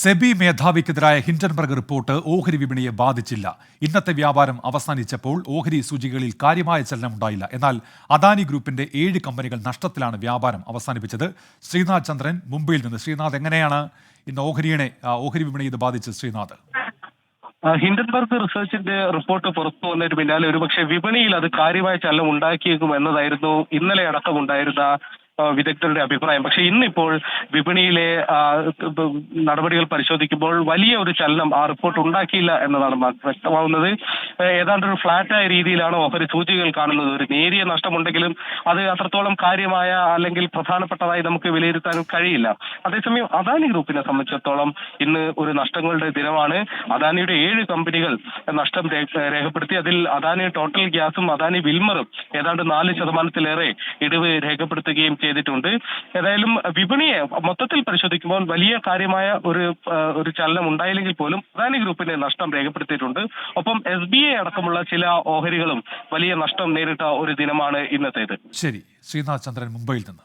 SEBI മേധാവിക്കെതിരായ Hindenburg report ഓഹരി വിപണിയെ ബാധിച്ചില്ല. ഇന്നത്തെ വ്യാപാരം അവസാനിച്ചപ്പോൾ ഓഹരി സൂചികകളിൽ കാര്യമായ ചലനമുണ്ടായില്ല. എന്നാൽ അദാനി ഗ്രൂപ്പിന്റെ 7 കമ്പനികൾ നഷ്ടത്തിലാണ് വ്യാപാരം അവസാനിപ്പിച്ചത്. ശ്രീനാഥ് ചന്ദ്രൻ മുംബൈയിൽ നിന്ന്. ശ്രീനാഥ്, എങ്ങനെയാണ് ഇന്ന് ഓഹരി വിപണിയെ ഇത് ബാധിച്ചത്? ശ്രീനാഥ്, ഹിൻഡൻബർഗ് റിസർച്ചിന്റെ റിപ്പോർട്ട് പുറത്തു വന്നതിന് പിന്നാലെ ഒരുപക്ഷെ വിപണിയിൽ അത് കാര്യമായ ചലനം ഉണ്ടാക്കിയേക്കും എന്നതായിരുന്നു ഇന്നലെ അടക്കമുണ്ടായിരുന്ന വിദഗ്ധരുടെ അഭിപ്രായം. പക്ഷെ ഇന്നിപ്പോൾ വിപണിയിലെ നടപടികൾ പരിശോധിക്കുമ്പോൾ വലിയ ഒരു ചലനം ആ റിപ്പോർട്ട് ഉണ്ടാക്കിയില്ല എന്നതാണ് വ്യക്തമാവുന്നത്. ഏതാണ്ട് ഒരു ഫ്ലാറ്റായ രീതിയിലാണ് ഓഹരി സൂചികകൾ കാണുന്നത്. ഒരു നേരിയ നഷ്ടമുണ്ടെങ്കിലും അത് അത്രത്തോളം കാര്യമായ അല്ലെങ്കിൽ പ്രധാനപ്പെട്ടതായി നമുക്ക് വിലയിരുത്താൻ കഴിയില്ല. അതേസമയം അദാനി ഗ്രൂപ്പിനെ സംബന്ധിച്ചിടത്തോളം ഇന്ന് ഒരു നഷ്ടങ്ങളുടെ ദിനമാണ്. അദാനിയുടെ 7 കമ്പനികൾ നഷ്ടം രേഖപ്പെടുത്തി. അതിൽ അദാനി ടോട്ടൽ ഗ്യാസും അദാനി വിൽമറും ഏതാണ്ട് 4% ഇടിവ് രേഖപ്പെടുത്തുകയും ചെയ്തിട്ടുണ്ട്. ഏതായാലും വിപണിയെ മൊത്തത്തിൽ പരിശോധിക്കുമ്പോൾ വലിയ കാര്യമായ ഒരു ചലനം ഉണ്ടായില്ലെങ്കിൽ പോലും അദാനി ഗ്രൂപ്പിന്റെ നഷ്ടം രേഖപ്പെടുത്തിയിട്ടുണ്ട്. ഒപ്പം SBI അടക്കമുള്ള ചില ഓഹരികളും വലിയ നഷ്ടം നേരിട്ട ഒരു ദിനമാണ് ഇന്നത്തേത്. ശരി, ശ്രീനാഥ് ചന്ദ്രൻ മുംബൈയിൽ നിന്ന്.